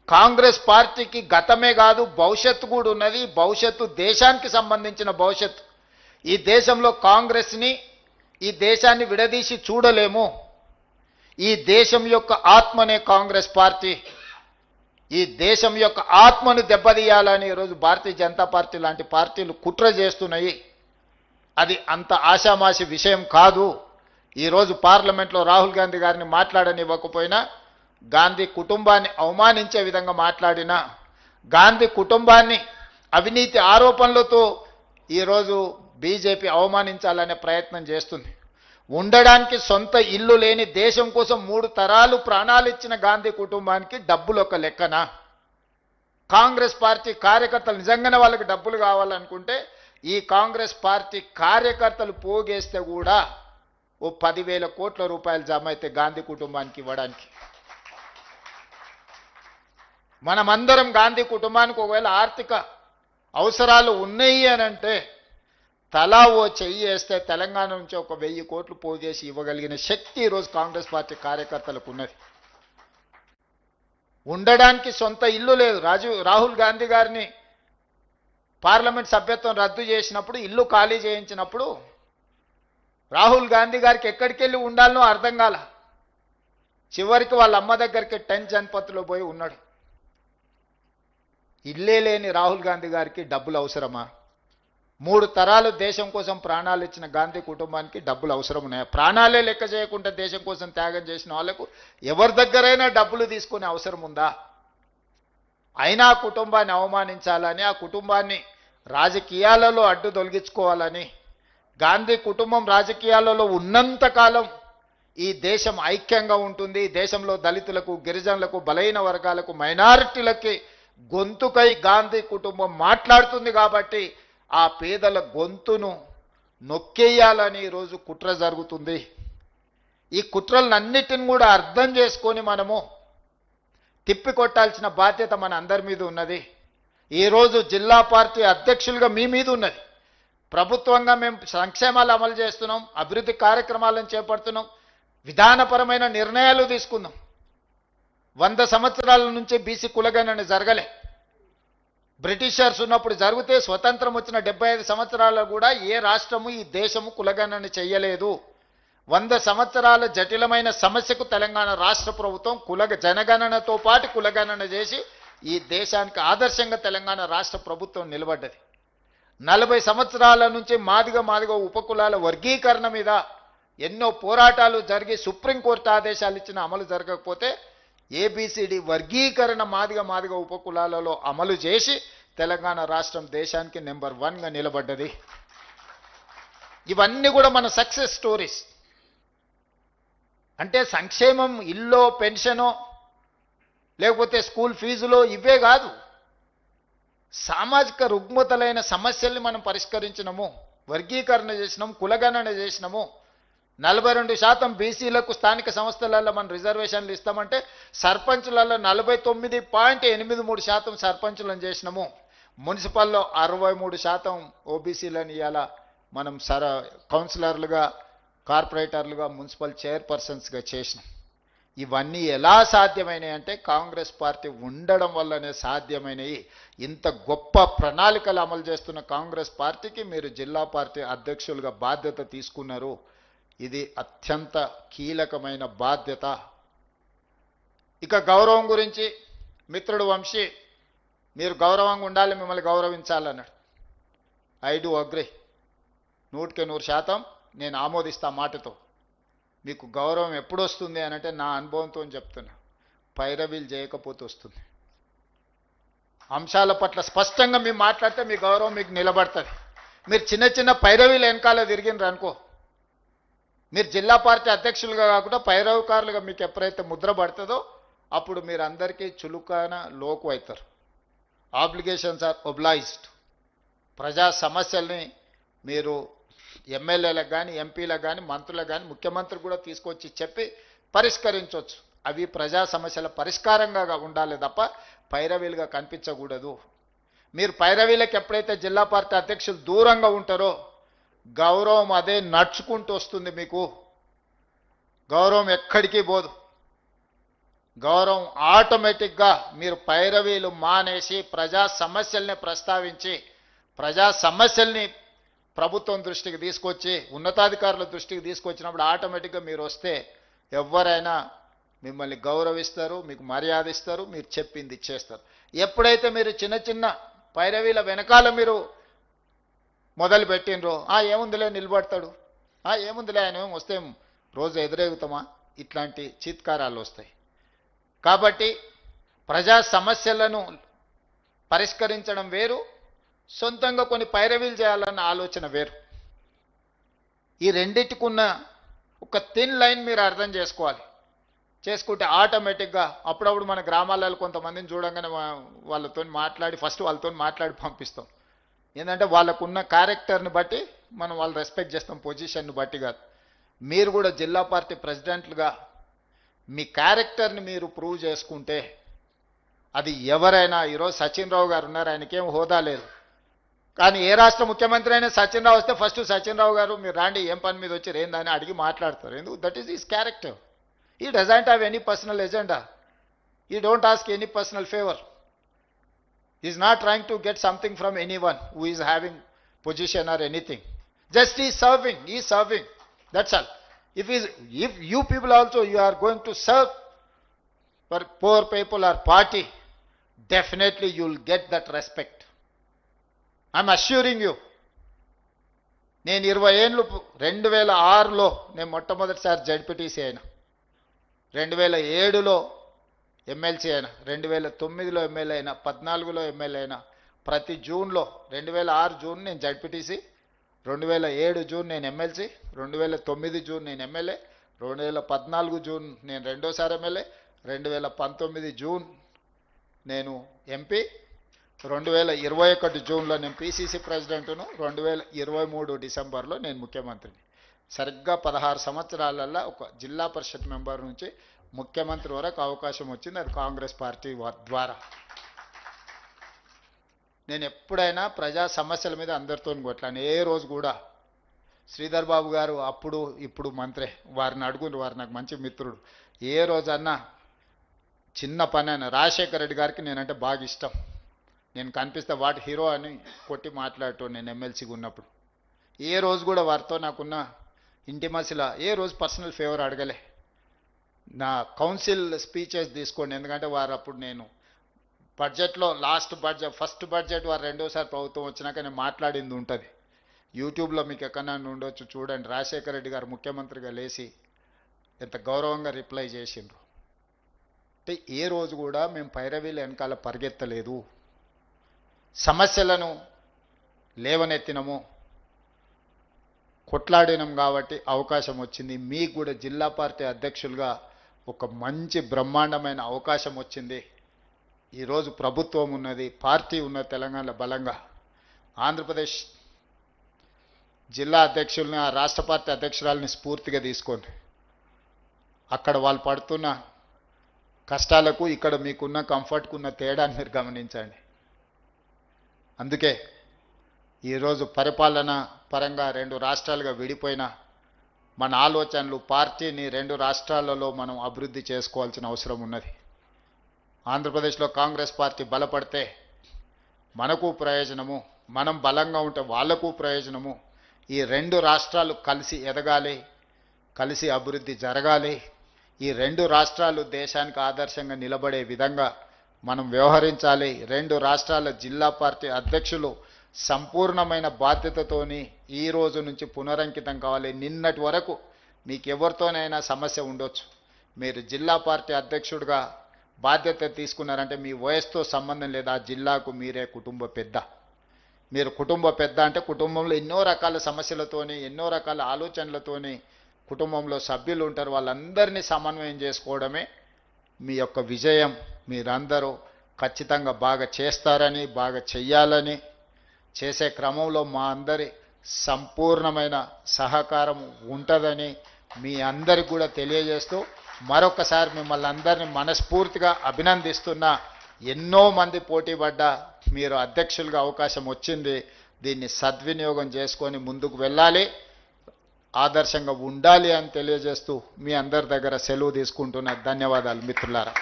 కాంగ్రెస్ పార్టీకి గతమే కాదు భవిష్యత్తు కూడా ఉన్నది. భవిష్యత్తు దేశానికి సంబంధించిన భవిష్యత్తు. ఈ దేశంలో కాంగ్రెస్ని, ఈ దేశాన్ని విడదీసి చూడలేము. ఈ దేశం యొక్క ఆత్మనే కాంగ్రెస్ పార్టీ. ఈ దేశం యొక్క ఆత్మను దెబ్బతీయాలని ఈరోజు భారతీయ జనతా పార్టీ లాంటి పార్టీలు కుట్ర చేస్తున్నాయి. అది అంత ఆషామాషి విషయం కాదు. ఈరోజు పార్లమెంట్లో రాహుల్ గాంధీ గారిని మాట్లాడనివ్వకపోయినా, గాంధీ కుటుంబాన్ని అవమానించే విధంగా మాట్లాడిన, గాంధీ కుటుంబాన్ని అవినీతి ఆరోపణలతో ఈరోజు బీజేపీ అవమానించాలనే ప్రయత్నం చేస్తుంది. ఉండడానికి సొంత ఇల్లు లేని, దేశం కోసం 3 తరాలు ప్రాణాలు ఇచ్చిన గాంధీ కుటుంబానికి డబ్బులు ఒక లెక్కనా? కాంగ్రెస్ పార్టీ కార్యకర్తలు నిజంగానే వాళ్ళకి డబ్బులు కావాలనుకుంటే ఈ కాంగ్రెస్ పార్టీ కార్యకర్తలు పోగేస్తే కూడా ఓ 10,000 కోట్ల రూపాయలు జమ అయితే గాంధీ కుటుంబానికి ఇవ్వడానికి. మనమందరం గాంధీ కుటుంబానికి ఒకవేళ ఆర్థిక అవసరాలు ఉన్నాయి అని అంటే తలా ఓ చెయ్యి వేస్తే తెలంగాణ నుంచి ఒక 1000 కోట్లు పోగేసి ఇవ్వగలిగిన శక్తి ఈరోజు కాంగ్రెస్ పార్టీ కార్యకర్తలకు ఉన్నది. ఉండడానికి సొంత ఇల్లు లేదు. రాహుల్ గాంధీ గారిని పార్లమెంట్ సభ్యత్వం రద్దు చేసినప్పుడు, ఇల్లు ఖాళీ చేయించినప్పుడు రాహుల్ గాంధీ గారికి ఎక్కడికి వెళ్ళి ఉండాలనో అర్థం కాల. చివరికి వాళ్ళ అమ్మ దగ్గరికి 10 జన్పత్తులో పోయి ఉన్నాడు. ఇల్లే లేని రాహుల్ గాంధీ గారికి డబ్బులు అవసరమా? 3 తరాలు దేశం కోసం ప్రాణాలు ఇచ్చిన గాంధీ కుటుంబానికి డబ్బులు అవసరం ఉన్నాయా? ప్రాణాలే లెక్క చేయకుండా దేశం కోసం త్యాగం చేసిన వాళ్లకు ఎవరి దగ్గరైనా డబ్బులు తీసుకునే అవసరం ఉందా? అయినా ఆ కుటుంబాన్ని అవమానించాలని, ఆ కుటుంబాన్ని రాజకీయాలలో అడ్డు తొలగించుకోవాలని, గాంధీ కుటుంబం రాజకీయాలలో ఉన్నంతకాలం ఈ దేశం ఐక్యంగా ఉంటుంది. దేశంలో దళితులకు, గిరిజనులకు, బలహీన వర్గాలకు, మైనారిటీలకి గొంతుకై గాంధీ కుటుంబం మాట్లాడుతుంది. కాబట్టి ఆ పేదల గొంతును నొక్కేయాలని ఈరోజు కుట్ర జరుగుతుంది. ఈ కుట్రలన్నిటిని కూడా అర్థం చేసుకొని మనము తిప్పికొట్టాల్సిన బాధ్యత మన అందరి మీద ఉన్నది. ఈరోజు జిల్లా పార్టీ అధ్యక్షులుగా మీ మీద ఉన్నది. ప్రభుత్వంగా మేము సంక్షేమాలు అమలు చేస్తున్నాం, అభివృద్ధి కార్యక్రమాలను చేపడుతున్నాం, విధానపరమైన నిర్ణయాలు తీసుకుందాం. 100 సంవత్సరాల నుంచి బీసీ కులగణన జరగలే. బ్రిటిషర్స్ ఉన్నప్పుడు జరిగితే స్వతంత్రం వచ్చిన 75 సంవత్సరాలు కూడా ఏ రాష్ట్రము ఈ దేశము కులగణన చెయ్యలేదు. 100 సంవత్సరాల జటిలమైన సమస్యకు తెలంగాణ రాష్ట్ర ప్రభుత్వం జనగణనతో పాటు కులగణన చేసి ఈ దేశానికి ఆదర్శంగా తెలంగాణ రాష్ట్ర ప్రభుత్వం నిలబడ్డది. 40 సంవత్సరాల నుంచి మాదిగ ఉపకులాల వర్గీకరణ మీద ఎన్నో పోరాటాలు జరిగి సుప్రీంకోర్టు ఆదేశాలు ఇచ్చిన అమలు జరగకపోతే ఏబిసిడి వర్గీకరణ మాదిగ ఉపకులాలలో అమలు చేసి తెలంగాణ రాష్ట్రం దేశానికి నెంబర్ 1గా నిలబడ్డది. ఇవన్నీ కూడా మన సక్సెస్ స్టోరీస్. అంటే సంక్షేమం ఇల్లో, పెన్షనో, లేకపోతే స్కూల్ ఫీజులో ఇవే కాదు. సామాజిక రుగ్మతలైన సమస్యల్ని మనం పరిష్కరించినము, వర్గీకరణ చేసినాము, కులగణన చేసినాము. 42% బీసీలకు స్థానిక సంస్థలలో మనం రిజర్వేషన్లు ఇస్తామంటే సర్పంచులలో 49.83% సర్పంచులను చేసినాము. మున్సిపల్లో 63% ఓబీసీలను ఇవాళ మనం కౌన్సిలర్లుగా, కార్పొరేటర్లుగా, మున్సిపల్ చైర్పర్సన్స్గా చేసినాం. ఇవన్నీ ఎలా సాధ్యమైనాయి అంటే కాంగ్రెస్ పార్టీ ఉండడం వల్లనే సాధ్యమైనవి. ఇంత గొప్ప ప్రణాళికలు అమలు చేస్తున్న కాంగ్రెస్ పార్టీకి మీరు జిల్లా పార్టీ అధ్యక్షులుగా బాధ్యత తీసుకున్నారు. ఇది అత్యంత కీలకమైన బాధ్యత. ఇక గౌరవం గురించి మిత్రుడు వంశీ, మీరు గౌరవంగా ఉండాలి, మిమ్మల్ని గౌరవించాలన్నాడు. ఐ డూ అగ్రీ, 100% నేను ఆమోదిస్తా మాటతో. మీకు గౌరవం ఎప్పుడు వస్తుంది అని అంటే నా అనుభవంతో చెప్తున్నా, పైరవీలు చేయకపోతే వస్తుంది. అంశాల పట్ల స్పష్టంగా మీరు మాట్లాడితే మీ గౌరవం మీకు నిలబడుతుంది. మీరు చిన్న పైరవీలు వెనకాల తిరిగినరు అనుకో, మీరు జిల్లా పార్టీ అధ్యక్షులుగా కాకుండా పైరవకారులుగా మీకు ఎప్పుడైతే ముద్ర పడుతుందో అప్పుడు మీరు అందరికీ చులుకాన లోకు అవుతారు. Obligations are obliged. ప్రజా సమస్యల్ని మీరు ఎమ్మెల్యేలకు కానీ, ఎంపీలకు కానీ, మంత్రులకు కానీ, ముఖ్యమంత్రి కూడా తీసుకొచ్చి చెప్పి పరిష్కరించవచ్చు. అవి ప్రజా సమస్యల పరిష్కారంగా ఉండాలి తప్ప పైరవీలుగా కనిపించకూడదు. మీరు పైరవీలకు ఎప్పుడైతే జిల్లా పార్టీ అధ్యక్షులు దూరంగా ఉంటారో గౌరవం అదే నడుచుకుంటూ వస్తుంది. మీకు గౌరవం ఎక్కడికి పోదు. గౌరవం ఆటోమేటిక్గా మీరు పైరవీలు మానేసి ప్రజా సమస్యల్ని ప్రస్తావించి ప్రజా సమస్యల్ని ప్రభుత్వం దృష్టికి తీసుకొచ్చి ఉన్నతాధికారుల దృష్టికి తీసుకొచ్చినప్పుడు ఆటోమేటిక్గా మీరు వస్తే ఎవరైనా మిమ్మల్ని గౌరవిస్తారు, మీకు మర్యాద ఇస్తారు, మీరు చెప్పింది చేస్తారు. ఎప్పుడైతే మీరు చిన్న చిన్న పైరవీల వెనకాల మీరు మొదలు పెట్టినరో ఏముందిలే నిలబడతాడు, ఏముందిలే ఆయన వస్తే రోజు ఎదురెగుతామా, ఇట్లాంటి చీత్కారాలు వస్తాయి. కాబట్టి ప్రజా సమస్యలను పరిష్కరించడం వేరు, సొంతంగా కొన్ని పైరవీలు చేయాలన్న ఆలోచన వేరు. ఈ రెండింటికున్న ఒక థిన్ లైన్ మీరు అర్థం చేసుకోవాలి. చేసుకుంటే ఆటోమేటిక్గా అప్పుడప్పుడు మన గ్రామాలలో కొంతమందిని చూడంగానే వాళ్ళతో మాట్లాడి ఫస్ట్ వాళ్ళతో మాట్లాడి పంపిస్తాం. ఏంటంటే వాళ్ళకున్న క్యారెక్టర్ని బట్టి మనం వాళ్ళు రెస్పెక్ట్ చేస్తాం, పొజిషన్ని బట్టి కాదు. మీరు కూడా జిల్లా పార్టీ ప్రెసిడెంట్లుగా మీ క్యారెక్టర్ని మీరు ప్రూవ్ చేసుకుంటే అది ఎవరైనా, ఈరోజు సచిన్ రావు గారు ఉన్నారు, ఆయనకేం హోదా లేదు, కానీ ఏ రాష్ట్ర ముఖ్యమంత్రి అయినా సచిన్ రావు వస్తే ఫస్ట్ సచిన్ రావు గారు మీరు రాండి, ఏం పని మీద వచ్చి ఏందని అడిగి మాట్లాడతారు. ఎందుకు? That is his character. He doesn't have any personal agenda. He don't ask any personal favor. He is not trying to get something from anyone who is having position or anything. Just he is serving. He is serving. That's all. If you people also you are going to serve for poor people or party, definitely you will get that respect. I'm assuring you. నేను 20 ఏళ్ళు 2006లో నేను మొట్టమొదటిసారి ZPTC అయినా, 2007లో MLC అయినా, 2009లో MLA అయినా, 14లో MLA అయినా. ప్రతి జూన్లో 2006 జూన్ నేను జడ్పీటీసీ, 2007 జూన్ నేను ఎమ్మెల్సీ, 2009 జూన్ నేను ఎమ్మెల్యే, 2014 జూన్ నేను రెండోసారి ఎమ్మెల్యే, 2019 జూన్ నేను ఎంపీ, 2021 జూన్లో నేను పీసీసీ ప్రెసిడెంట్ను, 2023 డిసెంబర్లో నేను ముఖ్యమంత్రిని. సరిగ్గా 16 సంవత్సరాలలో ఒక జిల్లా పరిషత్ మెంబర్ నుంచి ముఖ్యమంత్రి వరకు అవకాశం వచ్చింది. అది కాంగ్రెస్ పార్టీ ద్వారా. నేను ఎప్పుడైనా ప్రజా సమస్యల మీద అందరితో కొట్లాను. ఏ రోజు కూడా శ్రీధర్ బాబు గారు అప్పుడు ఇప్పుడు మంత్రే, వారిని అడుగుని, వారు నాకు మంచి మిత్రుడు. ఏ రోజన్నా చిన్న పని అయినా, రాజశేఖర రెడ్డి గారికి నేనంటే బాగా ఇష్టం, నేను కనిపిస్తే వాటి హీరో అని కొట్టి మాట్లాడటం నేను ఎమ్మెల్సీగా ఉన్నప్పుడు. ఏ రోజు కూడా వారితో నాకున్న ఇంటిమసీలా ఏ రోజు పర్సనల్ ఫేవర్ అడగలే. నా కౌన్సిల్ స్పీచెస్ తీసుకోండి, ఎందుకంటే వారు అప్పుడు నేను బడ్జెట్లో ఫస్ట్ బడ్జెట్ వారు రెండోసారి ప్రభుత్వం వచ్చినాక నేను మాట్లాడింది ఉంటుంది. యూట్యూబ్లో మీకు ఎక్కడన్నా ఉండొచ్చు, చూడండి. రాజశేఖర రెడ్డి గారు ముఖ్యమంత్రిగా లేచి ఎంత గౌరవంగా రిప్లై చేసిండ్రు. అంటే ఏ రోజు కూడా మేము పైరవీల వెనకాల పరిగెత్తలేదు, సమస్యలను లేవనెత్తినము, కొట్లాడినాం. కాబట్టి అవకాశం వచ్చింది. మీకు కూడా జిల్లా పార్టీ అధ్యక్షులుగా ఒక మంచి బ్రహ్మాండమైన అవకాశం వచ్చింది. ఈరోజు ప్రభుత్వం ఉన్నది, పార్టీ ఉన్నది తెలంగాణలో బలంగా. ఆంధ్రప్రదేశ్ జిల్లా అధ్యక్షుల్ని, ఆ రాష్ట్ర పార్టీ అధ్యక్షురాలని స్ఫూర్తిగా తీసుకోండి. అక్కడ వాళ్ళు పడుతున్న కష్టాలకు ఇక్కడ మీకున్న కంఫర్ట్కు ఉన్న తేడాన్ని మీరు గమనించండి. అందుకే ఈరోజు పరిపాలన పరంగా 2 రాష్ట్రాలుగా విడిపోయిన మన ఆలోచనలు, పార్టీని 2 రాష్ట్రాలలో మనం అభివృద్ధి చేసుకోవాల్సిన అవసరం ఉన్నది. ఆంధ్రప్రదేశ్లో కాంగ్రెస్ పార్టీ బలపడితే మనకు ప్రయోజనము, మనం బలంగా ఉంటే వాళ్లకు ప్రయోజనము. ఈ 2 రాష్ట్రాలు కలిసి ఎదగాలి, కలిసి అభివృద్ధి జరగాలి. ఈ 2 రాష్ట్రాలు దేశానికి ఆదర్శంగా నిలబడే విధంగా మనం వ్యవహరించాలి. 2 రాష్ట్రాల జిల్లా పార్టీ అధ్యక్షులు సంపూర్ణమైన బాధ్యతతోని ఈ రోజు నుంచి పునరంకితం కావాలి. నిన్నటి వరకు మీకు ఎవరితోనైనా సమస్య ఉండొచ్చు, మీరు జిల్లా పార్టీ అధ్యక్షుడిగా బాధ్యత తీసుకున్నారంటే మీ వయసుతో సంబంధం లేదు, ఆ జిల్లాకు మీరే కుటుంబ పెద్ద. మీరు కుటుంబ పెద్ద అంటే కుటుంబంలో ఎన్నో రకాల సమస్యలతోని, ఎన్నో రకాల ఆలోచనలతోని కుటుంబంలో సభ్యులు ఉంటారు. వాళ్ళందరినీ సమన్వయం చేసుకోవడమే మీ యొక్క విజయం. మీరందరూ ఖచ్చితంగా బాగా చేస్తారని, బాగా చెయ్యాలని, చేసే క్రమంలో మా అందరి సంపూర్ణమైన సహకారం ఉంటుందని మీ అందరికి కూడా తెలియజేస్తూ మరొకసారి మిమ్మల్ని అందరినీ మనస్ఫూర్తిగా అభినందిస్తున్నా. ఎన్నో మంది పోటీ పడ్డా మీరు అధ్యక్షులుగా అవకాశం వచ్చింది, దీన్ని సద్వినియోగం చేసుకొని ముందుకు వెళ్ళాలి. ఆదర్శంగా ఉండాలి అని తెలియజేస్తూ మీ అందరి దగ్గర సెలవు తీసుకుంటున్న ధన్యవాదాలు మిత్రులారా.